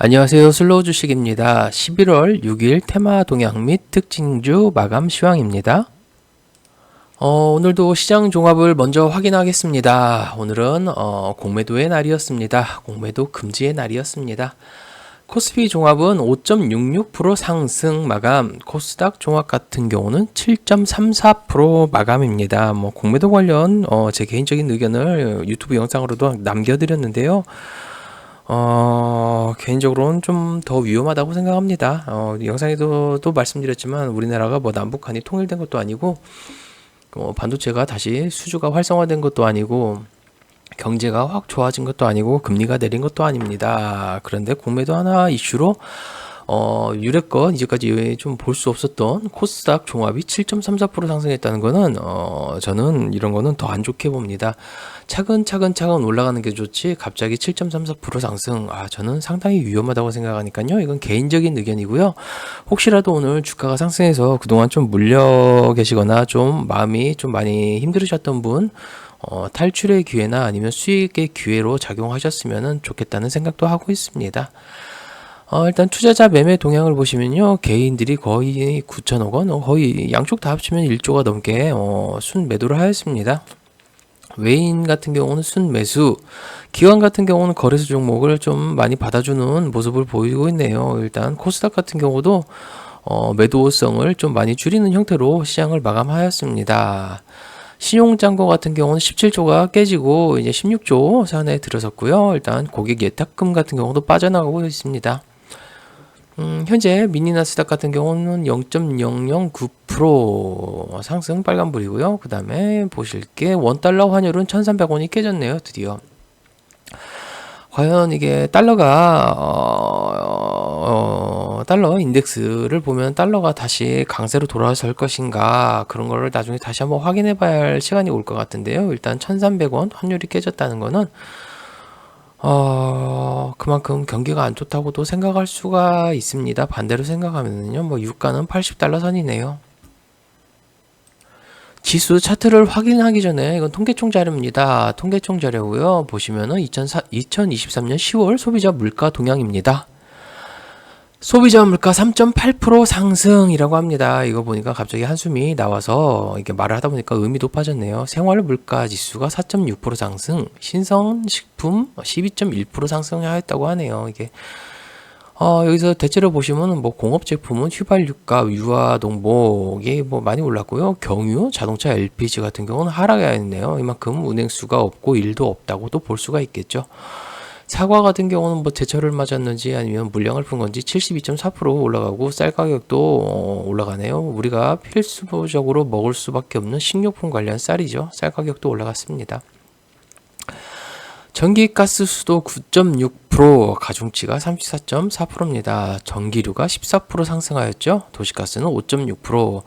안녕하세요. 슬로우 주식입니다. 11월 6일 테마 동향 및 특징주 마감 시황입니다. 오늘도 시장 종합을 먼저 확인하겠습니다. 오늘은 공매도의 날이었습니다. 공매도 금지의 날이었습니다. 코스피 종합은 5.66% 상승 마감, 코스닥 종합 같은 경우는 7.34% 마감입니다. 공매도 관련 제 개인적인 의견을 유튜브 영상으로도 남겨드렸는데요. 개인적으로는 좀 더 위험하다고 생각합니다. 영상에도 또 말씀드렸지만 우리나라가 남북한이 통일된 것도 아니고 반도체가 다시 수주가 활성화된 것도 아니고 경제가 확 좋아진 것도 아니고 금리가 내린 것도 아닙니다. 그런데 공매도 하나 이슈로 유례껏 이제까지 좀 볼 수 없었던 코스닥 종합이 7.34% 상승했다는 거는 저는 이런 거는 더 안 좋게 봅니다. 차근차근 올라가는 게 좋지 갑자기 7.34% 상승 저는 상당히 위험하다고 생각하니까요. 이건 개인적인 의견이고요. 혹시라도 오늘 주가가 상승해서 그동안 좀 물려 계시거나 좀 마음이 좀 많이 힘들으셨던 분 탈출의 기회나 아니면 수익의 기회로 작용하셨으면 좋겠다는 생각도 하고 있습니다. 일단 투자자 매매 동향을 보시면요. 개인들이 거의 9천억 원, 거의 양쪽 다 합치면 1조가 넘게 순 매도를 하였습니다. 외인 같은 경우는 순 매수, 기관 같은 경우는 거래소 종목을 좀 많이 받아주는 모습을 보이고 있네요. 일단 코스닥 같은 경우도 매도성을 좀 많이 줄이는 형태로 시장을 마감하였습니다. 신용잔고 같은 경우는 17조가 깨지고 이제 16조 선에 들어섰고요. 일단 고객 예탁금 같은 경우도 빠져나가고 있습니다. 현재 미니나스닥 같은 경우는 0.009% 상승 빨간불이고요. 그 다음에 보실 게 원달러 환율은 1,300원이 깨졌네요. 드디어. 과연 이게 달러가 달러 인덱스를 보면 달러가 다시 강세로 돌아설 것인가 그런 거를 나중에 다시 한번 확인해 봐야 할 시간이 올 것 같은데요. 일단 1,300원 환율이 깨졌다는 거는 그만큼 경기가 안 좋다고도 생각할 수가 있습니다. 반대로 생각하면요, 유가는 80달러 선이네요. 지수 차트를 확인하기 전에 이건 통계청 자료입니다. 통계청 자료고요. 보시면은 2023년 10월 소비자 물가 동향입니다. 소비자 물가 3.8% 상승이라고 합니다. 이거 보니까 갑자기 한숨이 나와서 이렇게 말을 하다 보니까 의미 높아졌네요. 생활 물가 지수가 4.6% 상승, 신성식품 12.1% 상승하였다고 하네요. 이게 여기서 대체로 보시면 공업 제품은 휘발유가, 유아동복이 많이 올랐고요. 경유, 자동차, LPG 같은 경우는 하락해 있네요. 이만큼 운행수가 없고 일도 없다고도 볼 수가 있겠죠. 사과 같은 경우는 제철을 맞았는지 아니면 물량을 푼 건지 72.4% 올라가고 쌀 가격도 올라가네요. 우리가 필수적으로 먹을 수밖에 없는 식료품 관련 쌀이죠. 쌀 가격도 올라갔습니다. 전기가스 수도 9.6%, 가중치가 34.4%입니다. 전기료가 14% 상승하였죠. 도시가스는 5.6%.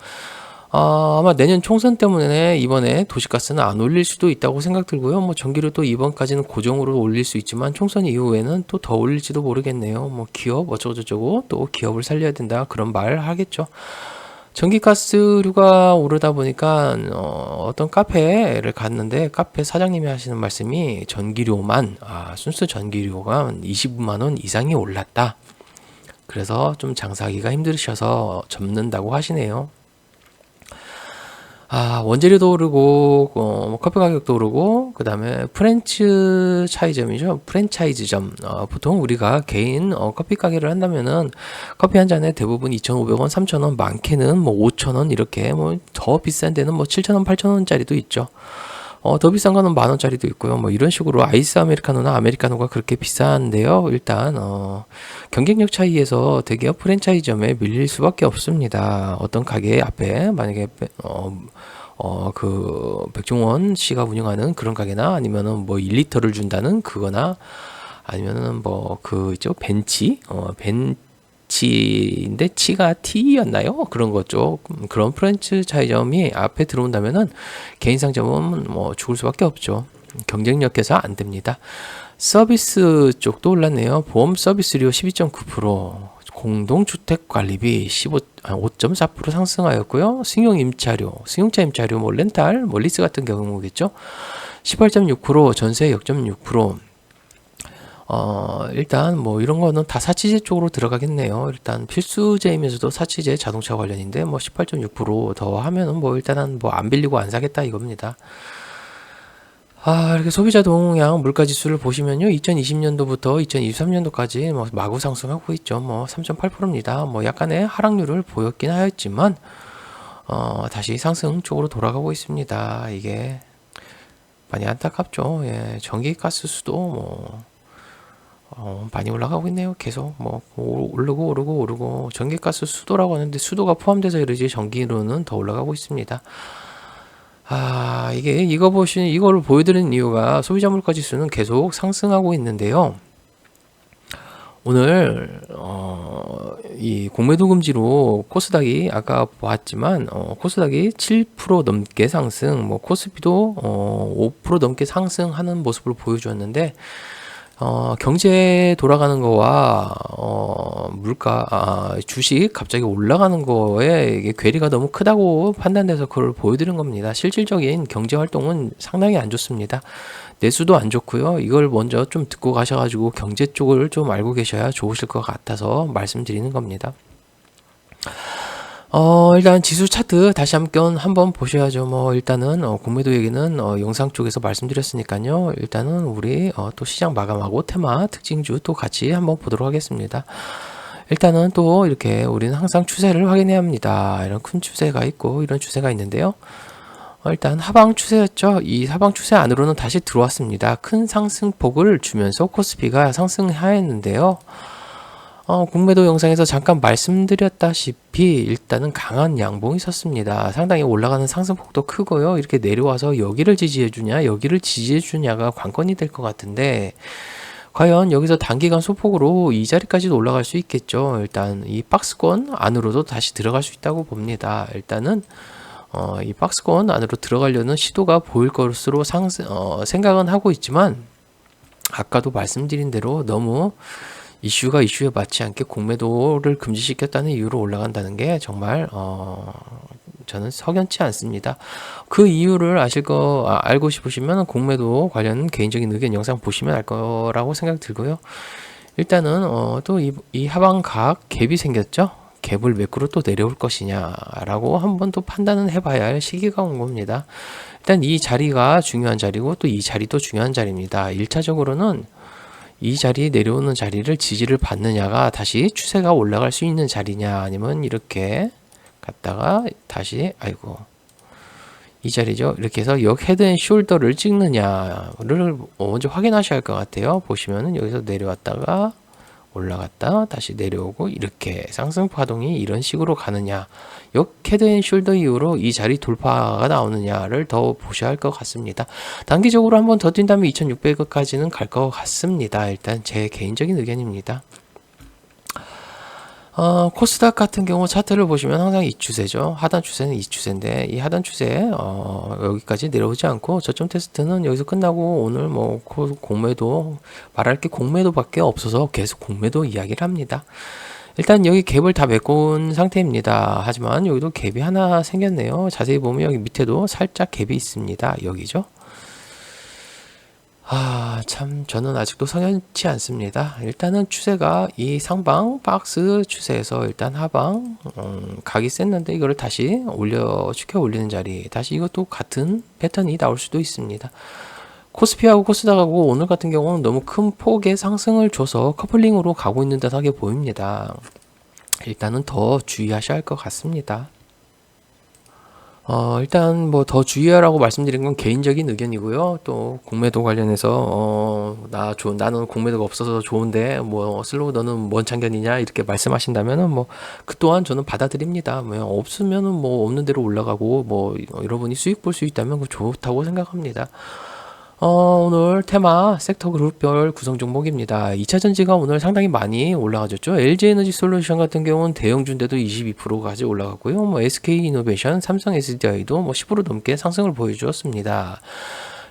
아마 내년 총선 때문에 이번에 도시가스는 안 올릴 수도 있다고 생각 들고요. 전기료도 이번까지는 고정으로 올릴 수 있지만 총선 이후에는 또 더 올릴지도 모르겠네요. 기업 어쩌고저쩌고 또 기업을 살려야 된다 그런 말 하겠죠. 전기가스료가 오르다 보니까 어떤 카페를 갔는데 카페 사장님이 하시는 말씀이 전기료만 순수 전기료가 20만 원 이상이 올랐다. 그래서 좀 장사하기가 힘드셔서 접는다고 하시네요. 원재료도 오르고 커피 가격도 오르고 그 다음에 프랜차이즈점이죠. 프랜차이즈점 보통 우리가 개인 커피 가게를 한다면은 커피 한 잔에 대부분 2,500원, 3,000원, 많게는 5,000원 이렇게 더 비싼 데는 7,000원, 8,000원짜리도 있죠. 더 비싼 거는 10,000원짜리도 있고요. 이런 식으로 아이스 아메리카노나 아메리카노가 그렇게 비싼데요. 일단 경쟁력 차이에서 대기업 프랜차이즈점에 밀릴 수밖에 없습니다. 어떤 가게 앞에 만약에 백종원 씨가 운영하는 그런 가게나 아니면은 1리터를 준다는 그거나 아니면은 있죠 벤치인데 치가 T였나요? 그런 거죠. 그런 프랜차이즈점이 앞에 들어온다면은 개인 상점은 죽을 수밖에 없죠. 경쟁력에서 안 됩니다. 서비스 쪽도 올랐네요. 보험 서비스료 12.9%, 공동주택관리비 5.4% 상승하였고요. 승용차 임차료, 렌탈, 리스 같은 경우겠죠. 18.6%, 전세 역점 6%. 일단 뭐 이런 거는 다 사치제 쪽으로 들어가겠네요. 일단 필수제이면서도 사치제 자동차 관련인데 뭐 18.6% 더 하면은 뭐 일단은 뭐 안 빌리고 안 사겠다 이겁니다. 이렇게 소비자 동향 물가 지수를 보시면요. 2020년도부터 2023년도까지 뭐 마구 상승하고 있죠. 뭐 3.8%입니다. 뭐 약간의 하락률을 보였긴 하였지만 다시 상승 쪽으로 돌아가고 있습니다. 이게 많이 안타깝죠. 예, 전기 가스 수도 뭐 많이 올라가고 있네요. 계속 뭐 오르고 오르고 오르고 전기가스 수도라고 하는데 수도가 포함돼서 이러지 전기료는 더 올라가고 있습니다. 이게 이거를 보여드리는 이유가 소비자 물가 지수는 계속 상승하고 있는데요. 오늘 이 공매도 금지로 코스닥이 아까 보았지만 코스닥이 7% 넘게 상승, 뭐 코스피도 5% 넘게 상승하는 모습을 보여주었는데 경제 돌아가는 거와 물가 주식 갑자기 올라가는 거에 이게 괴리가 너무 크다고 판단돼서 그걸 보여드린 겁니다. 실질적인 경제 활동은 상당히 안 좋습니다. 내수도 안 좋고요. 이걸 먼저 좀 듣고 가셔가지고 경제 쪽을 좀 알고 계셔야 좋으실 것 같아서 말씀드리는 겁니다. 일단 지수 차트 다시 한번 보셔야죠. 뭐 일단은 공매도 얘기는 영상 쪽에서 말씀드렸으니까요. 일단은 우리 또 시장 마감하고 테마 특징주 또 같이 한번 보도록 하겠습니다. 일단은 또 이렇게 우리는 항상 추세를 확인해야 합니다. 이런 큰 추세가 있고 이런 추세가 있는데요. 일단 하방 추세였죠. 이 하방 추세 안으로는 다시 들어왔습니다. 큰 상승폭을 주면서 코스피가 상승하였는데요. 공매도 영상에서 잠깐 말씀드렸다시피 일단은 강한 양봉이 섰습니다. 상당히 올라가는 상승폭도 크고요. 이렇게 내려와서 여기를 지지해주냐 여기를 지지해주냐가 관건이 될 것 같은데 과연 여기서 단기간 소폭으로 이 자리까지도 올라갈 수 있겠죠. 일단 이 박스권 안으로도 다시 들어갈 수 있다고 봅니다. 일단은 이 박스권 안으로 들어가려는 시도가 보일 것으로 생각은 하고 있지만 아까도 말씀드린 대로 너무 이슈가 이슈에 맞지 않게 공매도를 금지시켰다는 이유로 올라간다는 게 정말 저는 석연치 않습니다. 그 이유를 알고 싶으시면 공매도 관련 개인적인 의견 영상 보시면 알 거라고 생각 들고요. 일단은 또 이 하방각 갭이 생겼죠. 갭을 매크로 또 내려올 것이냐라고 한번 또 판단은 해봐야 할 시기가 온 겁니다. 일단 이 자리가 중요한 자리고 또 이 자리도 중요한 자리입니다. 1차적으로는 이 자리에 내려오는 자리를 지지를 받느냐가 다시 추세가 올라갈 수 있는 자리냐 아니면 이렇게 갔다가 다시 이 자리죠. 이렇게 해서 역 헤드 앤 숄더를 찍느냐를 먼저 확인하셔야 할 것 같아요. 보시면은 여기서 내려왔다가 올라갔다 다시 내려오고 이렇게 상승 파동이 이런 식으로 가느냐 역 헤드 앤 숄더 이후로 이 자리 돌파가 나오느냐를 더 보셔야 할 것 같습니다. 단기적으로 한번 더 뛴다면 2600까지는 갈 것 같습니다. 일단 제 개인적인 의견입니다. 코스닥 같은 경우 차트를 보시면 항상 이 추세죠. 하단 추세는 이 추세인데 이 하단 추세 여기까지 내려오지 않고 저점 테스트는 여기서 끝나고 오늘 뭐 공매도 말할 게 공매도밖에 없어서 계속 공매도 이야기를 합니다. 일단 여기 갭을 다 메꾼 상태입니다. 하지만 여기도 갭이 하나 생겼네요. 자세히 보면 여기 밑에도 살짝 갭이 있습니다. 여기죠. 참 저는 아직도 석연치 않습니다. 일단은 추세가 이 상방 박스 추세에서 일단 하방 각이 셌는데 이거를 다시 축혀 올리는 자리 다시 이것도 같은 패턴이 나올 수도 있습니다. 코스피하고 코스닥하고 오늘 같은 경우는 너무 큰 폭의 상승을 줘서 커플링으로 가고 있는 듯하게 보입니다. 일단은 더 주의하셔야 할 것 같습니다. 일단 뭐 더 주의하라고 말씀드린 건 개인적인 의견이고요. 또 공매도 관련해서 나는 공매도가 없어서 좋은데 뭐 슬로우 너는 뭔 참견이냐 이렇게 말씀하신다면은 뭐 그 또한 저는 받아들입니다. 뭐 없으면은 뭐 없는 대로 올라가고 뭐 여러분이 수익 볼 수 있다면 그 좋다고 생각합니다. 오늘 테마 섹터 그룹별 구성 종목입니다. 2차 전지가 오늘 상당히 많이 올라가졌죠. LG에너지 솔루션 같은 경우는 대형주인데도 22%까지 올라갔고요. 뭐 SK이노베이션, 삼성 SDI도 뭐 10% 넘게 상승을 보여주었습니다.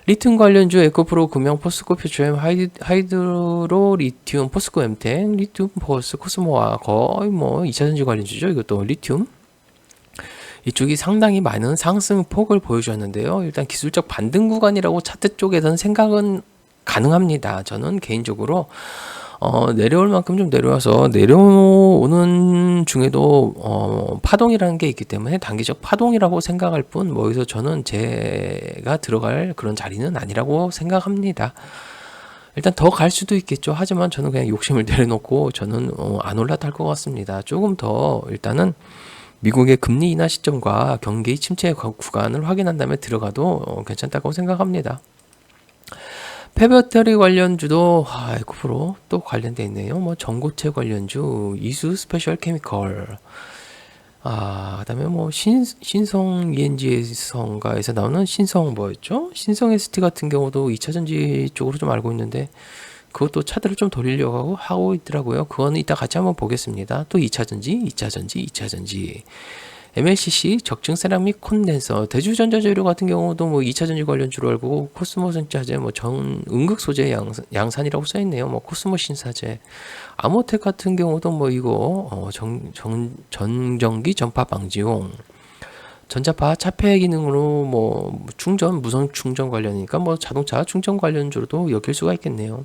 리튬 관련주 에코프로 금영 포스코 퓨처엠 하이드로 리튬 포스코 엠텍 리튬 포스 코스모와 거의 뭐 2차 전지 관련주죠. 이것도 리튬 이쪽이 상당히 많은 상승폭을 보여주었는데요. 일단 기술적 반등 구간이라고 차트 쪽에서는 생각은 가능합니다. 저는 개인적으로 내려올 만큼 좀 내려와서 내려오는 중에도 파동이라는 게 있기 때문에 단기적 파동이라고 생각할 뿐 뭐 여기서 저는 제가 들어갈 그런 자리는 아니라고 생각합니다. 일단 더 갈 수도 있겠죠. 하지만 저는 그냥 욕심을 내려놓고 저는 안 올라탈 것 같습니다. 조금 더 일단은 미국의 금리 인하 시점과 경기 침체 구간을 확인한 다음에 들어가도 괜찮다고 생각합니다. 폐배터리 관련주도 9% 또 관련돼 있네요. 뭐 전고체 관련주, 이수 스페셜 케미컬, 그다음에 뭐 신성 ENG에서인가에서 나오는 신성 뭐였죠? 신성 ST 같은 경우도 2차 전지 쪽으로 좀 알고 있는데 그것도 차들을 좀 돌리려고 하고 있더라고요. 그거는 이따 같이 한번 보겠습니다. 또 2차 전지, 2차 전지, 2차 전지. MLCC 적층 세라믹 콘덴서 대주전자재료 같은 경우도 뭐 2차 전지 관련주로 알고 코스모 전자재 뭐 음극 소재 양산이라고 써 있네요. 뭐 코스모 신사재 아모텍 같은 경우도 뭐 이거 전전기 전파 방지용 전자파 차폐 기능으로 뭐 충전 무선 충전 관련이니까 뭐 자동차 충전 관련주로도 엮일 수가 있겠네요.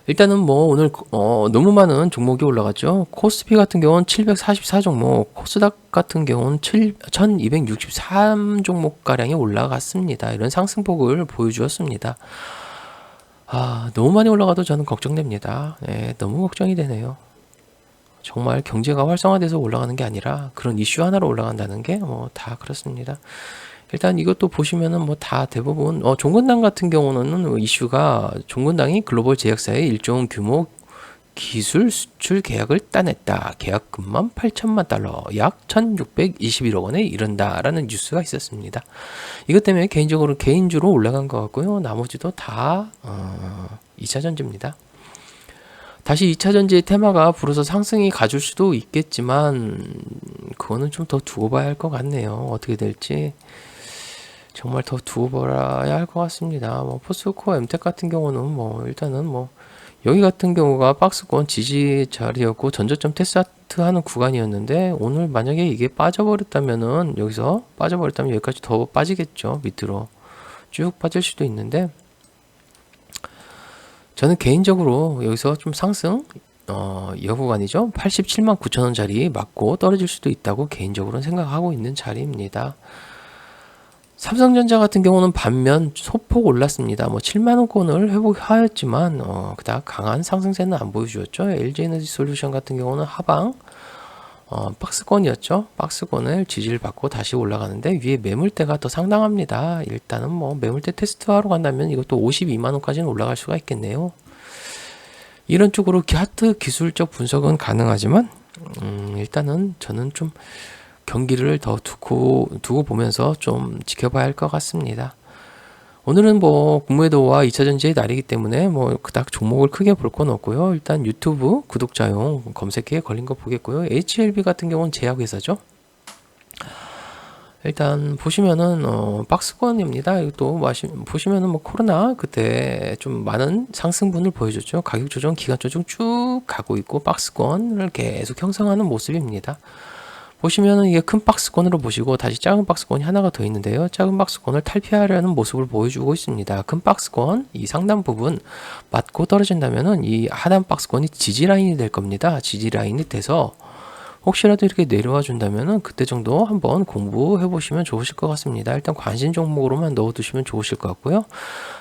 일단은 뭐 오늘 너무 많은 종목이 올라갔죠. 코스피 같은 경우는 744 종목, 코스닥 같은 경우는 1263 종목 가량이 올라갔습니다. 이런 상승폭을 보여주었습니다. 너무 많이 올라가도 저는 걱정됩니다. 네, 너무 걱정이 되네요. 정말 경제가 활성화돼서 올라가는 게 아니라 그런 이슈 하나로 올라간다는 게 뭐 다 그렇습니다. 일단 이것도 보시면은 뭐 다 대부분 종근당 같은 경우는 이슈가 종근당이 글로벌 제약사의 일종 규모 기술 수출 계약을 따냈다. 계약금만 8천만 달러, 약 1,621억 원에 이른다라는 뉴스가 있었습니다. 이것 때문에 개인주로 올라간 것 같고요. 나머지도 다 2차 전지입니다. 다시 2차 전지의 테마가 불어서 상승이 가줄 수도 있겠지만 그거는 좀 더 두고 봐야 할 것 같네요. 어떻게 될지 정말 더 두고 봐야 할 것 같습니다. 뭐 포스코 엠텍 같은 경우는 뭐 일단은 뭐 여기 같은 경우가 박스권 지지 자리였고 전저점 테스트 하는 구간이었는데 오늘 만약에 이게 빠져버렸다면은 여기서 빠져버렸다면 여기까지 더 빠지겠죠. 밑으로 쭉 빠질 수도 있는데 저는 개인적으로 여기서 좀 상승 이 구간이죠. 87만 9천 원짜리 맞고 떨어질 수도 있다고 개인적으로는 생각하고 있는 자리입니다. 삼성전자 같은 경우는 반면 소폭 올랐습니다. 뭐 7만 원권을 회복하였지만 그닥 강한 상승세는 안 보여주었죠. LG에너지 솔루션 같은 경우는 하방 박스권이었죠. 박스권을 지지를 받고 다시 올라가는데 위에 매물대가 더 상당합니다. 일단은 뭐 매물대 테스트하러 간다면 이것도 52만 원까지는 올라갈 수가 있겠네요. 이런 쪽으로 하트 기술적 분석은 가능하지만 일단은 저는 좀 경기를 더 두고 보면서 좀 지켜봐야 할 것 같습니다. 오늘은 뭐 국무회도와 2차전지의 날이기 때문에 뭐 그닥 종목을 크게 볼 건 없고요. 일단 유튜브 구독자용 검색기에 걸린 거 보겠고요. HLB 같은 경우는 제약회사죠. 일단 보시면은 박스권입니다. 이것도 보시면은 뭐 코로나 그때 좀 많은 상승분을 보여줬죠. 가격 조정 기간 조정 쭉 가고 있고 박스권을 계속 형성하는 모습입니다. 보시면은 이게 큰 박스권으로 보시고 다시 작은 박스권이 하나가 더 있는데요. 작은 박스권을 탈피하려는 모습을 보여주고 있습니다. 큰 박스권 이 상단 부분 맞고 떨어진다면은 이 하단 박스권이 지지 라인이 될 겁니다. 지지 라인이 돼서 혹시라도 이렇게 내려와 준다면은 그때 정도 한번 공부해 보시면 좋으실 것 같습니다. 일단 관심 종목으로만 넣어 두시면 좋으실 것 같고요.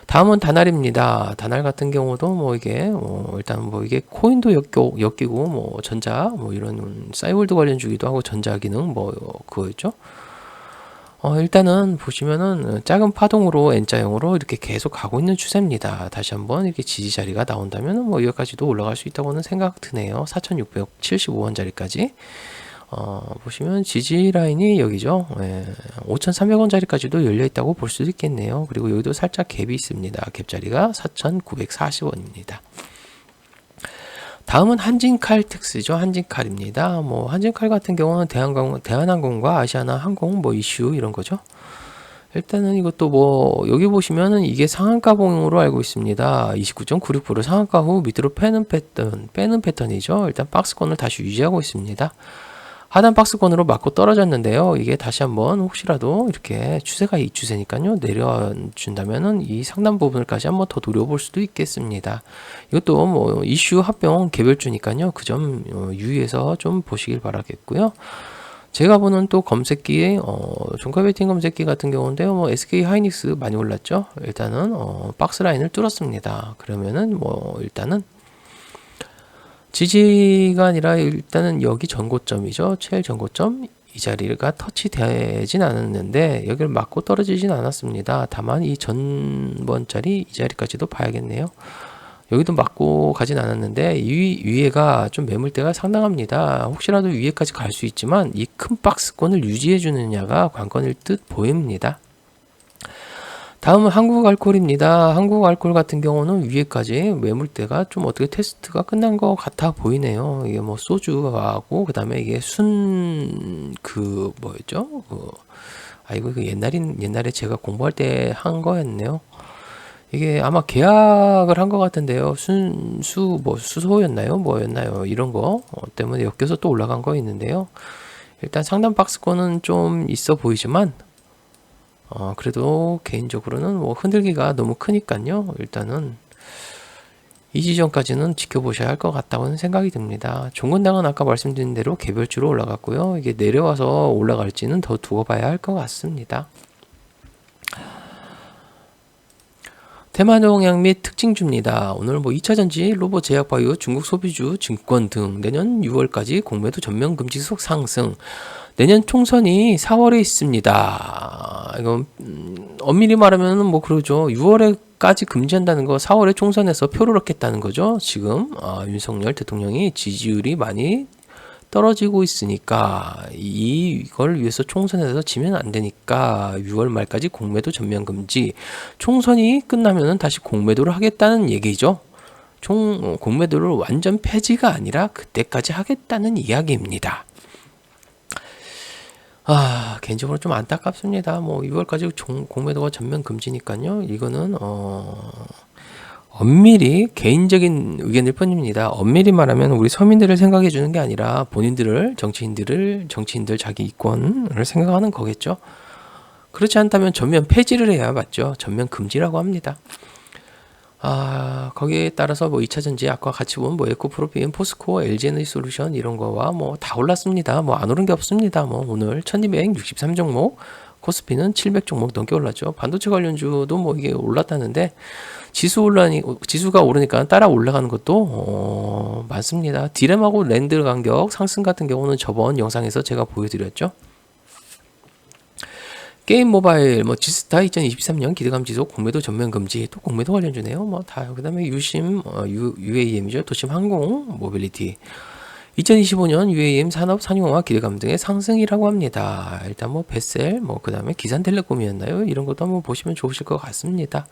다음은 다날입니다. 다날 같은 경우도 뭐 이게 일단 뭐 이게 코인도 엮이고 뭐 전자 뭐 이런 사이월드 관련 주기도 하고 전자 기능 뭐 그거였죠. 일단은 보시면은 작은 파동으로 N자형으로 이렇게 계속 가고 있는 추세입니다. 다시 한번 이렇게 지지 자리가 나온다면 뭐 여기까지도 올라갈 수 있다고는 생각 드네요. 4,675원짜리까지. 보시면 지지 라인이 여기죠. 5,300원짜리까지도 열려 있다고 볼 수도 있겠네요. 그리고 여기도 살짝 갭이 있습니다. 갭 자리가 4,940원입니다. 다음은 한진칼텍스죠. 한진칼입니다. 뭐 한진칼 같은 경우는 대한항공과 아시아나항공 뭐 이슈 이런 거죠. 일단은 이것도 뭐 여기 보시면은 이게 상한가봉으로 알고 있습니다. 29.96% 상한가 후 밑으로 빼는 패턴이죠. 일단 박스권을 다시 유지하고 있습니다. 하단 박스권으로 맞고 떨어졌는데요. 이게 다시 한번 혹시라도 이렇게 추세가 이 추세니까요. 내려준다면은 이 상단 부분을까지 한번 더 노려볼 수도 있겠습니다. 이것도 뭐 이슈 합병 개별주니까요. 그 점 유의해서 좀 보시길 바라겠고요. 제가 보는 또 검색기에 종가 베팅 검색기 같은 경우인데요. 뭐 SK 하이닉스 많이 올랐죠. 일단은 박스 라인을 뚫었습니다. 그러면은 뭐 일단은 지지가 아니라 일단은 여기 전고점이죠. 최일 전고점 이 자리가 터치되진 않았는데 여기를 맞고 떨어지진 않았습니다. 다만 이 전번짜리 이 자리까지도 봐야겠네요. 여기도 맞고 가진 않았는데 이 위에가 좀 매물대가 상당합니다. 혹시라도 위에까지 갈 수 있지만 이 큰 박스권을 유지해 주느냐가 관건일 듯 보입니다. 다음은 한국알콜입니다. 한국알콜 같은 경우는 위에까지 매물대가 좀 어떻게 테스트가 끝난 것 같아 보이네요. 이게 뭐 소주하고 그 다음에 이게 그 뭐였죠? 이거 옛날에 제가 공부할 때 한 거였네요. 이게 아마 계약을 한 것 같은데요. 수소였나요? 뭐였나요? 이런 거 때문에 엮여서 또 올라간 거 있는데요. 일단 상단 박스권은 좀 있어 보이지만 그래도 개인적으로는 뭐 흔들기가 너무 크니까요. 일단은 이 지점까지는 지켜보셔야 할 것 같다고는 생각이 듭니다. 종근당은 아까 말씀드린 대로 개별주로 올라갔고요. 이게 내려와서 올라갈지는 더 두고 봐야 할 것 같습니다. 테마동향 및 특징주입니다. 오늘 뭐 2차전지, 로봇, 제약바이오, 중국 소비주, 증권 등 내년 6월까지 공매도 전면 금지 속 상승. 내년 총선이 4월에 있습니다. 이건 엄밀히 말하면 뭐 그러죠. 6월에까지 금지한다는 거 4월에 총선에서 표를 얻겠다는 거죠. 지금 윤석열 대통령이 지지율이 많이 떨어지고 있으니까 이걸 위해서 총선에서 지면 안 되니까 6월 말까지 공매도 전면 금지. 총선이 끝나면은 다시 공매도를 하겠다는 얘기죠. 공매도를 완전 폐지가 아니라 그때까지 하겠다는 이야기입니다. 개인적으로 좀 안타깝습니다. 뭐 6월까지 공매도가 전면 금지니까요. 이거는 엄밀히 개인적인 의견일 뿐입니다. 엄밀히 말하면 우리 서민들을 생각해 주는 게 아니라 본인들을 정치인들 자기 이권을 생각하는 거겠죠. 그렇지 않다면 전면 폐지를 해야 맞죠. 전면 금지라고 합니다. 거기에 따라서 뭐 2차전지 아까 같이 본 뭐 에코프로비엠, 포스코, LG에너지솔루션 이런 거와 뭐 다 올랐습니다. 뭐 안 오른 게 없습니다. 뭐 오늘 1263 종목, 코스피는 700 종목 넘게 올랐죠. 반도체 관련주도 뭐 이게 올랐다는데 지수가 오르니까 따라 올라가는 것도 많습니다. 디램하고 랜드 간격 상승 같은 경우는 저번 영상에서 제가 보여드렸죠. 게임 모바일 뭐 지스타 2023년 기대감 지속 공매도 전면 금지 또 공매도 관련주네요. 뭐 다 그다음에 유심 UAM이죠. 도심 항공 모빌리티 2025년 UAM 산업 산용화 기대감 등의 상승이라고 합니다. 일단 뭐 베셀 뭐 그다음에 기산텔레콤이었나요? 이런 것도 한번 보시면 좋으실 것 같습니다.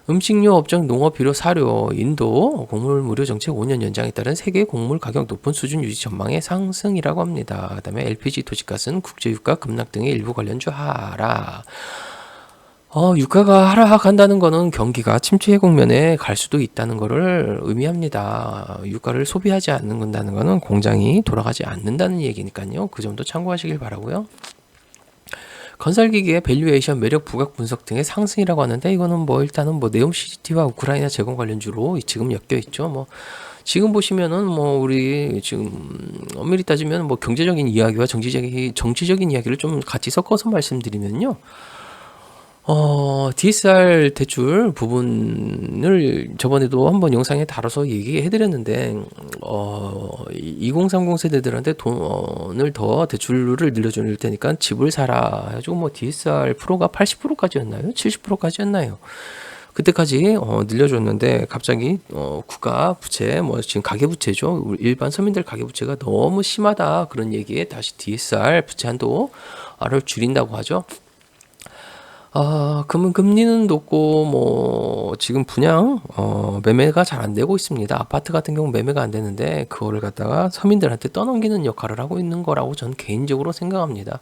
음식료 업종 농업 비료 사료 인도 곡물 무료 정책 5년 연장에 따른 세계 곡물 가격 높은 수준 유지 전망의 상승이라고 합니다. 그다음에 LPG 도시가스는 국제유가 급락 등의 일부 관련주 하락. 유가가 하락한다는 거는 경기가 침체 국면에 갈 수도 있다는 것을 의미합니다. 유가를 소비하지 않는다는 거는 공장이 돌아가지 않는다는 얘기니까요. 그 점도 참고하시길 바라고요. 건설기기의 밸류에이션, 매력 부각 분석 등의 상승이라고 하는데 이거는 뭐 일단은 뭐 네옴 CGT와 우크라이나 재건 관련주로 지금 엮여 있죠. 뭐 지금 보시면은 뭐 우리 지금 엄밀히 따지면 뭐 경제적인 이야기와 정치적인 이야기를 좀 같이 섞어서 말씀드리면요. DSR 대출 부분을 저번에도 한번 영상에 다뤄서 얘기해 드렸는데, 2030 세대들한테 돈을 더 대출을 늘려줄 테니까 집을 사라 해가지고 뭐 DSR 프로가 80%까지였나요? 70%까지였나요? 그때까지 늘려줬는데 갑자기 국가 부채 뭐 지금 가계부채죠. 일반 서민들 가계부채가 너무 심하다 그런 얘기에 다시 DSR 부채 한도를 줄인다고 하죠. 금리는 높고, 뭐, 지금 분양, 매매가 잘 안 되고 있습니다. 아파트 같은 경우 매매가 안 되는데, 그거를 갖다가 서민들한테 떠넘기는 역할을 하고 있는 거라고 전 개인적으로 생각합니다.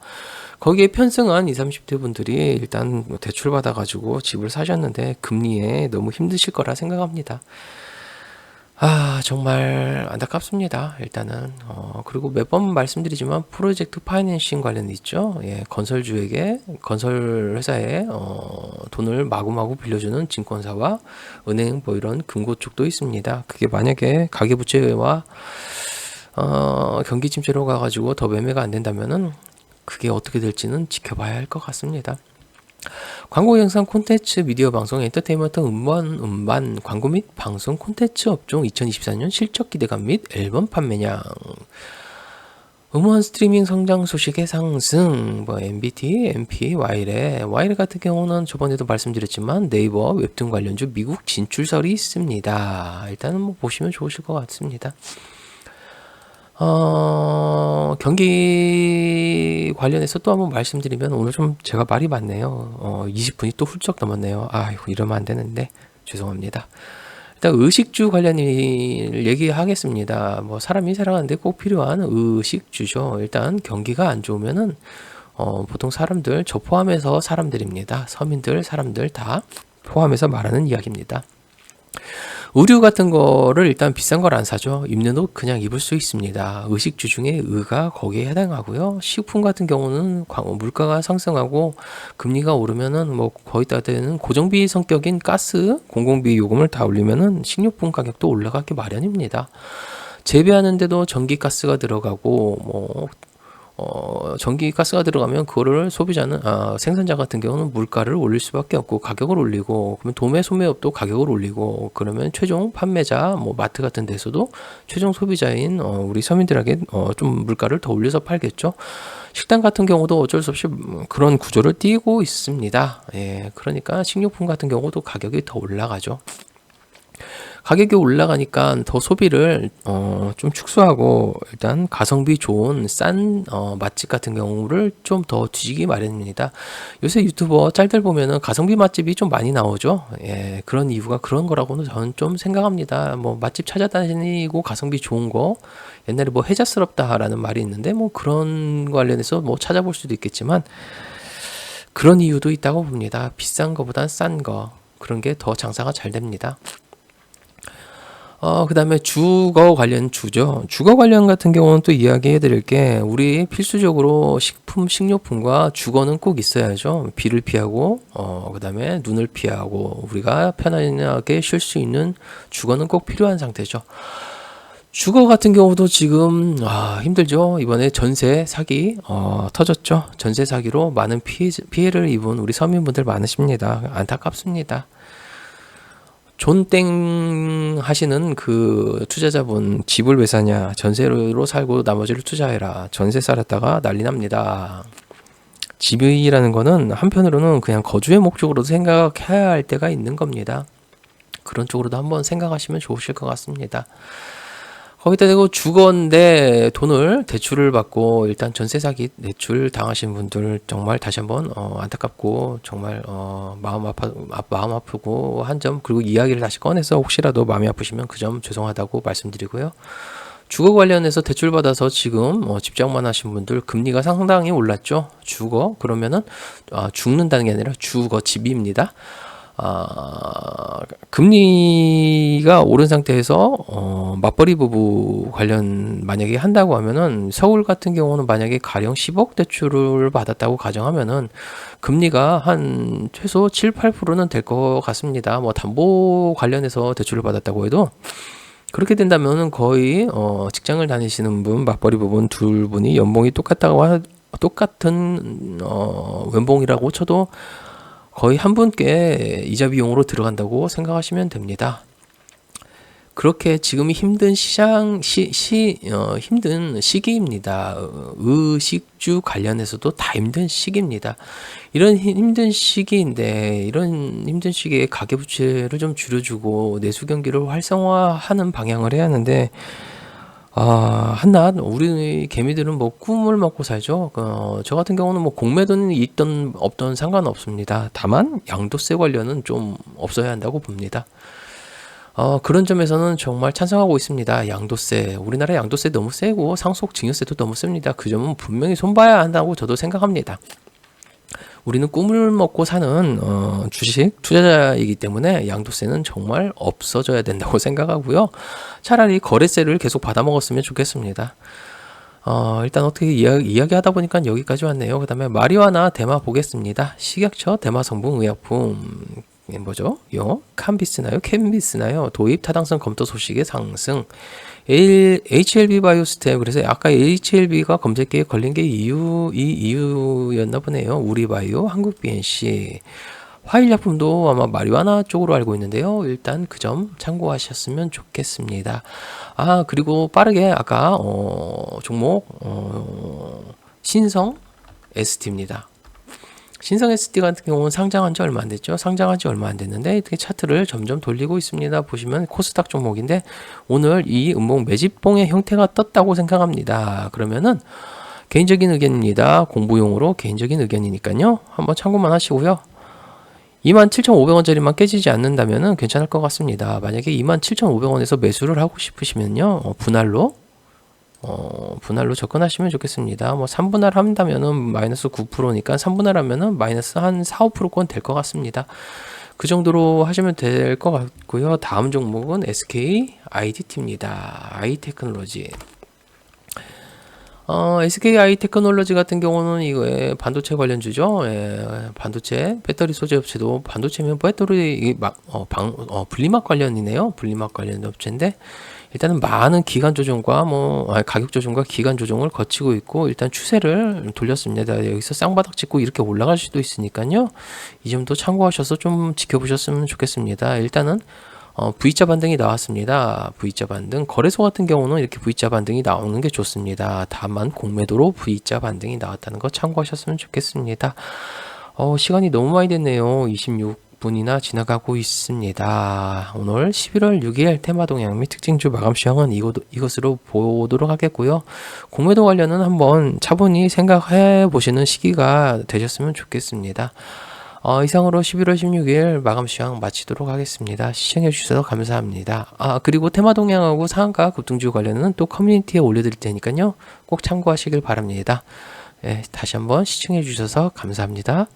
거기에 편승한 20, 30대 분들이 일단 대출 받아가지고 집을 사셨는데, 금리에 너무 힘드실 거라 생각합니다. 정말 안타깝습니다. 일단은 그리고 매번 말씀드리지만 프로젝트 파이낸싱 관련 있죠. 예, 건설주에게 건설 회사에 돈을 마구마구 빌려주는 증권사와 은행 뭐 이런 금고 쪽도 있습니다. 그게 만약에 가계부채와 경기 침체로 가가지고 더 매매가 안 된다면은 그게 어떻게 될지는 지켜봐야 할 것 같습니다. 광고 영상 콘텐츠 미디어 방송 엔터테인먼트 음반 광고 및 방송 콘텐츠 업종 2024년 실적 기대감 및 앨범 판매량 음원 스트리밍 성장 소식의 상승 MBT, MP, 와이레 같은 경우는 저번에도 말씀드렸지만 네이버 웹툰 관련주 미국 진출설이 있습니다. 일단은 뭐 보시면 좋으실 것 같습니다. 경기 관련해서 또 한번 말씀드리면 오늘 좀 제가 말이 많네요. 20분이 또 훌쩍 넘었네요. 아이고, 이러면 안 되는데 죄송합니다. 일단 의식주 관련 얘기하겠습니다. 뭐 사람이 살아가는데 꼭 필요한 의식주죠. 일단 경기가 안 좋으면은 보통 사람들, 저 포함해서 사람들입니다. 서민들, 사람들 다 포함해서 말하는 이야기입니다. 의류 같은 거를 일단 비싼 걸 안 사죠. 입는 옷 그냥 입을 수 있습니다. 의식주 중에 의가 거기에 해당하고요. 식품 같은 경우는 물가가 상승하고 금리가 오르면은 뭐 거의 다 되는 고정비 성격인 가스, 공공비 요금을 다 올리면은 식료품 가격도 올라가기 마련입니다. 재배하는데도 전기가스가 들어가고 뭐 전기가스가 들어가면 그거를 소비자는 생산자 같은 경우는 물가를 올릴 수밖에 없고 가격을 올리고, 그러면 도매 소매업도 가격을 올리고, 그러면 최종 판매자 뭐 마트 같은 데서도 최종 소비자인 우리 서민들에게 좀 물가를 더 올려서 팔겠죠. 식당 같은 경우도 어쩔 수 없이 그런 구조를 띠고 있습니다. 예, 그러니까 식료품 같은 경우도 가격이 더 올라가죠. 가격이 올라가니까 더 소비를 좀 축소하고 일단 가성비 좋은 싼 맛집 같은 경우를 좀 더 뒤지기 마련입니다. 요새 유튜버 짤들 보면은 가성비 맛집이 좀 많이 나오죠. 예, 그런 이유가 그런 거라고는 저는 좀 생각합니다. 뭐 맛집 찾아다니고 가성비 좋은 거, 옛날에 뭐 혜자스럽다라는 말이 있는데 뭐 그런 관련해서 뭐 찾아볼 수도 있겠지만 그런 이유도 있다고 봅니다. 비싼 거보단 싼 거, 그런 게 더 장사가 잘 됩니다. 그 다음에 주거 관련 주죠. 주거 관련 같은 경우는 또 이야기해 드릴 게, 우리 필수적으로 식품, 식료품과 주거는 꼭 있어야죠. 비를 피하고, 그 다음에 눈을 피하고, 우리가 편안하게 쉴 수 있는 주거는 꼭 필요한 상태죠. 주거 같은 경우도 지금, 힘들죠. 이번에 전세 사기, 터졌죠. 전세 사기로 많은 피해를 입은 우리 서민분들 많으십니다. 안타깝습니다. 존땡 하시는 그 투자자분, 집을 왜 사냐, 전세로 살고 나머지를 투자해라, 전세 살았다가 난리 납니다. 집이라는 거는 한편으로는 그냥 거주의 목적으로도 생각해야 할 때가 있는 겁니다. 그런 쪽으로도 한번 생각하시면 좋으실 것 같습니다. 거기다 대고 주거인데 돈을 대출을 받고 일단 전세 사기 대출 당하신 분들 정말 다시 한번 안타깝고 정말 마음 아프고 한 점, 그리고 이야기를 다시 꺼내서 혹시라도 마음이 아프시면 그 점 죄송하다고 말씀드리고요. 주거 관련해서 대출 받아서 지금 집장만 하신 분들 금리가 상당히 올랐죠. 주거 그러면은 죽는다는 게 아니라 주거 집입니다. 금리가 오른 상태에서 맞벌이 부부 관련 만약에 한다고 하면은, 서울 같은 경우는 만약에 가령 10억 대출을 받았다고 가정하면은 금리가 한 최소 7, 8%는 될 것 같습니다. 뭐 담보 관련해서 대출을 받았다고 해도 그렇게 된다면은 거의 직장을 다니시는 분, 맞벌이 부분 두 분이 연봉이 똑같은 연봉이라고 쳐도 거의 한 분께 이자 비용으로 들어간다고 생각하시면 됩니다. 그렇게 지금이 힘든 힘든 시기입니다. 의식주 관련해서도 다 힘든 시기입니다. 이런 힘든 시기인데, 이런 힘든 시기에 가계부채를 좀 줄여주고 내수 경기를 활성화하는 방향을 해야 하는데, 한낱 우리 개미들은 뭐 꿈을 먹고 살죠. 저 같은 경우는 뭐 공매도는 있던 없던 상관없습니다. 다만 양도세 관련은 좀 없어야 한다고 봅니다. 그런 점에서는 정말 찬성하고 있습니다. 양도세, 우리나라 양도세 너무 세고 상속 증여세도 너무 셉니다. 그 점은 분명히 손봐야 한다고 저도 생각합니다. 우리는 꿈을 먹고 사는 주식 투자자이기 때문에 양도세는 정말 없어져야 된다고 생각하고요. 차라리 거래세를 계속 받아먹었으면 좋겠습니다. 일단 어떻게 이야기하다 보니까 여기까지 왔네요. 그 다음에 마리화나 대마 보겠습니다. 식약처 대마 성분 의약품 뭐죠? 영어? 캔비스나요? 도입 타당성 검토 소식의 상승. HLB 바이오스텝. 그래서 아까 HLB가 검색기에 걸린 게 이유였나 보네요. 우리바이오, 한국BNC. 화일약품도 아마 마리화나 쪽으로 알고 있는데요. 일단 그 점 참고하셨으면 좋겠습니다. 그리고 빠르게 아까 종목 신성 ST입니다. 신성 ST 같은 경우는 상장한 지 얼마 안 됐죠. 상장한 지 얼마 안 됐는데 이렇게 차트를 점점 돌리고 있습니다. 보시면 코스닥 종목인데 오늘 이 음봉 매집봉의 형태가 떴다고 생각합니다. 그러면은 개인적인 의견입니다. 공부용으로 개인적인 의견이니까요. 한번 참고만 하시고요. 27,500원짜리만 깨지지 않는다면 괜찮을 것 같습니다. 만약에 27,500원에서 매수를 하고 싶으시면요. 분할로 접근하시면 좋겠습니다. 뭐 3분할 한다면은 마이너스 9%니까 3분할 하면은 마이너스 한 4, 5%권 될 것 같습니다. 그 정도로 하시면 될 것 같고요. 다음 종목은 SK IDT입니다. 아이테크놀로지. SK 아이테크놀로지 같은 경우는 이거에 반도체 관련주죠. 반도체 배터리 소재 업체도 반도체면 배터리 분리막 관련이네요. 분리막 관련 업체인데 일단은 많은 기간 조정과 가격 조정과 기간 조정을 거치고 있고 일단 추세를 돌렸습니다. 여기서 쌍바닥 찍고 이렇게 올라갈 수도 있으니까요. 이 점도 참고하셔서 좀 지켜보셨으면 좋겠습니다. 일단은 V자 반등이 나왔습니다. V자 반등. 거래소 같은 경우는 이렇게 V자 반등이 나오는 게 좋습니다. 다만 공매도로 V자 반등이 나왔다는 거 참고하셨으면 좋겠습니다. 시간이 너무 많이 됐네요. 26분이나 지나가고 있습니다. 오늘 11월 6일 테마동향 및 특징주 마감 시황은 이것으로 보도록 하겠고요. 공매도 관련은 한번 차분히 생각해 보시는 시기가 되셨으면 좋겠습니다. 이상으로 11월 16일 마감 시황 마치도록 하겠습니다. 시청해 주셔서 감사합니다. 그리고 테마동향하고 상한가 급등주 관련은 또 커뮤니티에 올려드릴 테니까요. 꼭 참고하시길 바랍니다. 다시 한번 시청해 주셔서 감사합니다.